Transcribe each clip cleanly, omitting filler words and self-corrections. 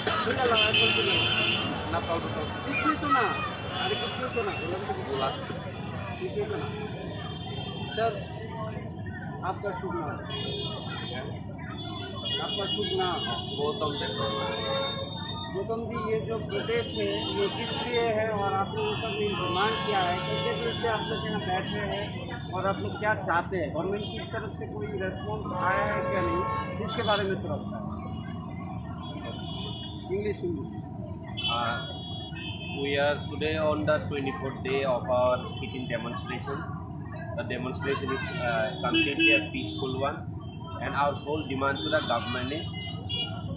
Sudah lah, aku sini. Nakal betul. Itu na. Ada itu na. Bulat. Itu na. Sir, आपका शुभ नाम आपका शुभ नाम गौतम चक्रवर्ती। गौतम जी, ये जो प्रोटेस्ट है ये किस लिए है और आपने ऊपर में डिमांड किया है, कितने दिन से आप लोग यहाँ बैठ रहे हैं और आप लोग क्या चाहते हैं? गवर्नमेंट की तरफ से कोई रेस्पॉन्स आया है क्या नहीं, इसके बारे में थोड़ा बताएं। English We are today on the 24th day of our sit-in demonstration. The demonstration is completely a peaceful one, and our sole demand to the government is,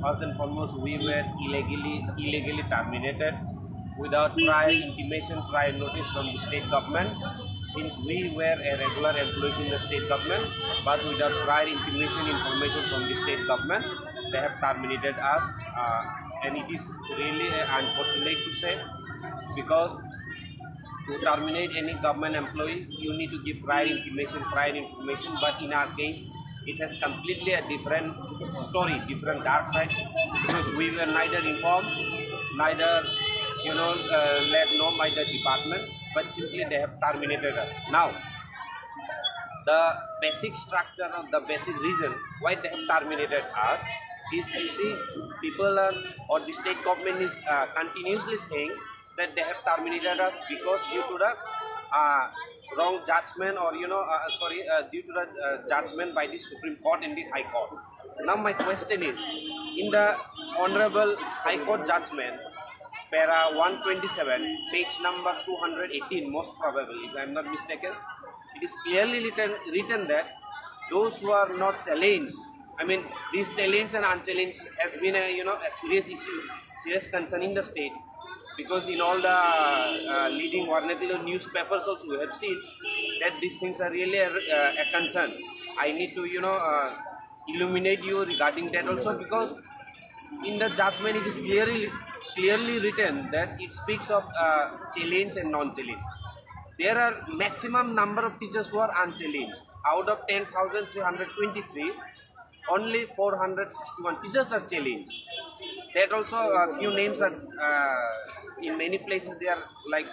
first and foremost, we were illegally terminated without prior intimation, prior notice from the state government. Since we were a regular employee in the state government, but without prior intimation, information from the state government, they have terminated us, and it is really unfortunate to say, because to terminate any government employee, you need to give prior information. But in our case, it has completely a different story, different dark side, because we were neither informed, neither let know by the department, but simply they have terminated us. Now, the basic structure or the basic reason why they have terminated us is, you see, people are, or the state government is continuously saying that they have terminated us because due to the wrong judgment, or due to the judgment by the Supreme Court and the High Court. Now my question is, in the Honorable High Court judgment, para 127, page number 218, most probably, if I am not mistaken, it is clearly written that those who are not challenged, I mean, this challenge and unchallenged has been a serious issue, serious concern in the state, because in all the leading Varnatilo newspapers also we have seen that these things are really a concern. I need to illuminate you regarding that also, because in the judgment it is clearly written that it speaks of challenge and non-challenge. There are maximum number of teachers who are unchallenged. Out of 10,323, only 461 teachers are challenged. That also a few names are in many places they are like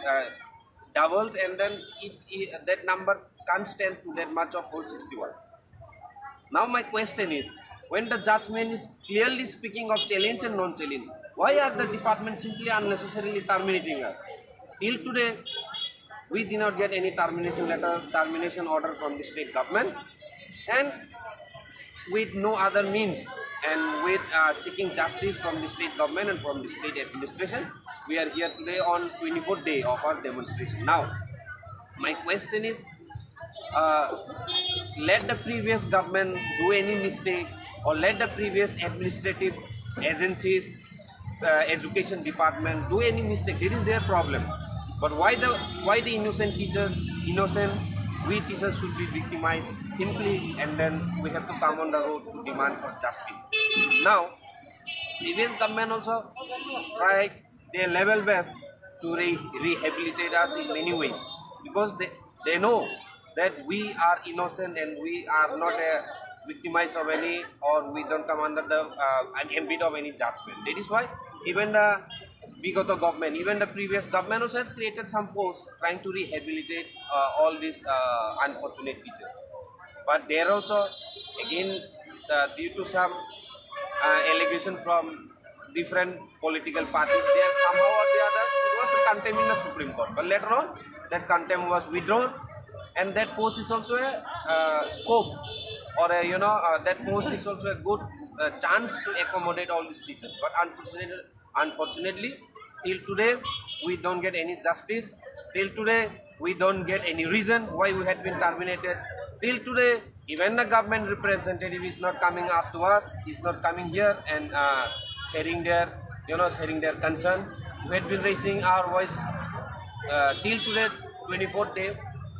doubled, and then that number can't stand to that much of 461. Now my question is, when the judgment is clearly speaking of challenge and non-challenge, why are the department simply unnecessarily terminating us? Till today, we did not get any termination letter, termination order from the state government, and with no other means, and with seeking justice from the state government and from the state administration, we are here today on 24th day of our demonstration. Now, my question is, let the previous government do any mistake, or let the previous administrative agencies, education department do any mistake, it is their problem. But why the innocent teachers, we teachers should be victimized simply, and then we have to come on the road to demand for justice. Now, previous government also tried their level best to rehabilitate us in many ways, because they know that we are innocent and we are not victimized of any, or we don't come under the ambit of any judgment. That is why even the Vigoto government, even the previous government also had created some force trying to rehabilitate all these unfortunate teachers. But there also, again, due to some allegation from different political parties, there somehow or the other, it was contempt in the Supreme Court. But later on, that contempt was withdrawn, and that post is also a scope, or that post is also a good chance to accommodate all these teachers. But unfortunately, till today, we don't get any justice. Till today, we don't get any reason why we had been terminated. Till today, even the government representative is not coming up to us, is not coming here and sharing their concern. We had been raising our voice till today, 24th day.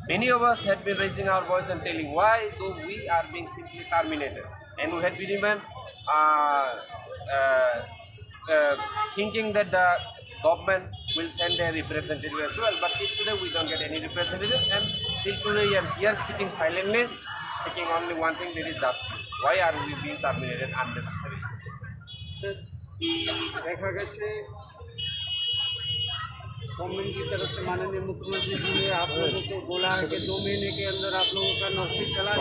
Many of us had been raising our voice and telling why though we are being simply terminated, and we had been even thinking that the government will send their representative as well. But till today we don't get any representative, and till today we are here sitting silently, seeking only one thing, that is justice. Why are we being terminated unnecessarily? Sir, দেখা গেছে government की तरफ से माननीय मुख्यमंत्री जी ने आप लोगों को बोला है कि 2 महीने के अंदर आप लोगों का नौकरी चला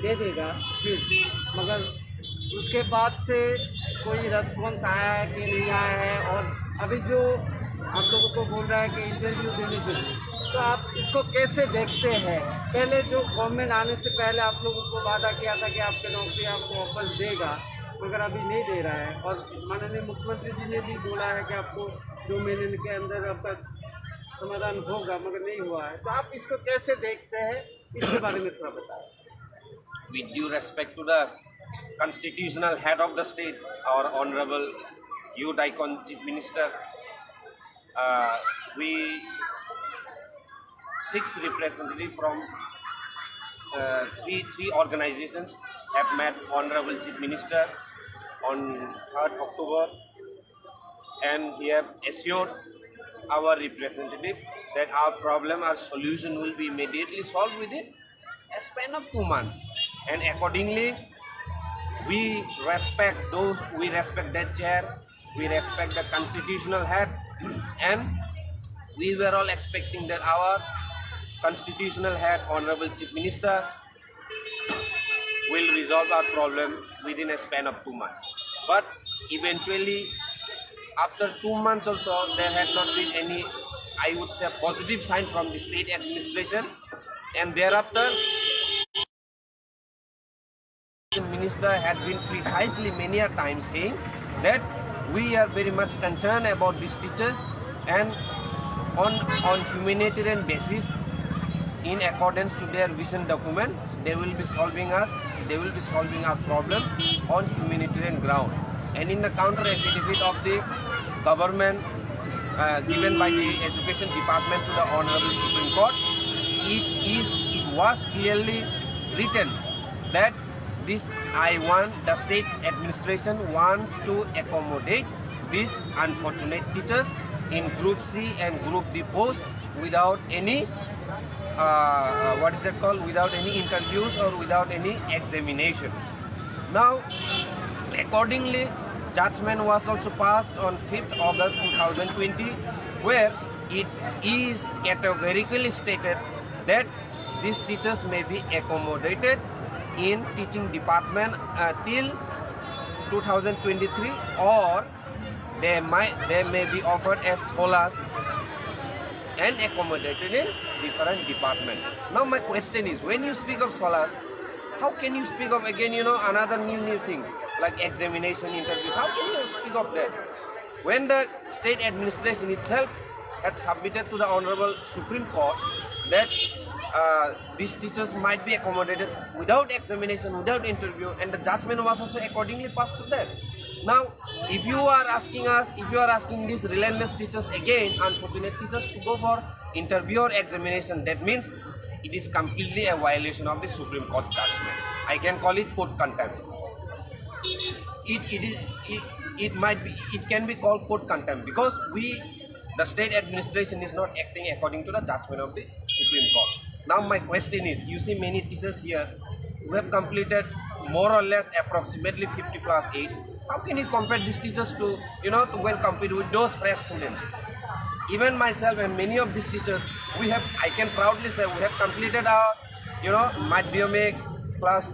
दे देगा फिर, मगर उसके बाद से कोई रेस्पॉन्स आया है कि नहीं आया है। और अभी जो आप लोगों को बोल रहा है कि इंटरव्यू देने के लिए, तो आप इसको कैसे देखते हैं? पहले जो गवर्नमेंट आने से पहले आप लोगों को वादा किया था कि आपके नौकरी आपको वापस देगा, मगर अभी नहीं दे रहा है। और माननीय मुख्यमंत्री जी ने भी बोला है कि आपको 2 महीने के अंदर आपका समाधान होगा, मगर नहीं हुआ है। तो आप इसको कैसे देखते हैं, इसके बारे में थोड़ा बताएं। With due respect to the constitutional head of the state, our Honorable Youth Icon Chief Minister, we 6 representatives from three organizations have met Honorable Chief Minister on 3rd October, and he have assured our representative that our problem, our solution will be immediately solved within a span of 2 months. And accordingly, we respect that chair, we respect the constitutional head, and we were all expecting that our constitutional head, Honorable Chief Minister, will resolve our problem within a span of 2 months. But eventually, after 2 months or so, there had not been any, I would say, positive sign from the state administration, and thereafter, the minister had been precisely many a time saying that we are very much concerned about these teachers, and on humanitarian basis, in accordance to their vision document, they will be solving our problem on humanitarian ground. And in the counter affidavit of the government given by the Education Department to the Honorable Supreme Court, it was clearly written that the state administration wants to accommodate these unfortunate teachers in Group C and Group D posts without any without any interviews or without any examination. Now, accordingly, judgment was also passed on 5th August 2020, where it is categorically stated that these teachers may be accommodated in teaching department till 2023, or they may be offered as scholars and accommodated in different departments. Now my question is, when you speak of scholars, how can you speak of again, another new thing like examination, interviews? How can you speak of that when the state administration itself had submitted to the Honorable Supreme Court that these teachers might be accommodated without examination, without interview, and the judgment was also accordingly passed to that. Now, if you are asking these relentless teachers again, unfortunate teachers, to go for interview or examination, that means it is completely a violation of the Supreme Court judgment. I can call it court contempt. It can be called court contempt because the state administration is not acting according to the judgment of the Supreme Court. Now my question is, you see many teachers here who have completed more or less approximately 50 plus age. How can you compare these teachers to when compete with those fresh students? Even myself and many of these teachers, I can proudly say we have completed our Madhyamik plus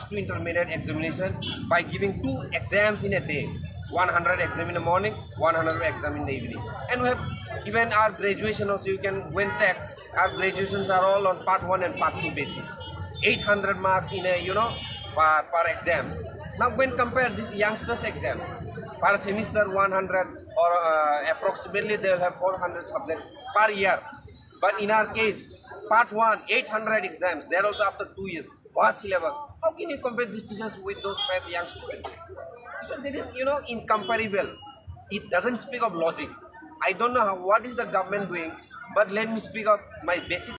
2 intermediate examination by giving 2 exams in a day. 100 exam in the morning, 100 exam in the evening. And we have even our graduation also, you can check, our graduations are all on part 1 and part 2 basis. 800 marks in a, per exams. Now when compare this youngsters exam, per semester 100 or approximately they will have 400 subjects per year. But in our case, part 1, 800 exams, they are also after 2 years, vast syllabus. How can you compare these teachers with those fresh young students? So there is, incomparable. It doesn't speak of logic. I don't know what is the government doing, but let me speak of my basic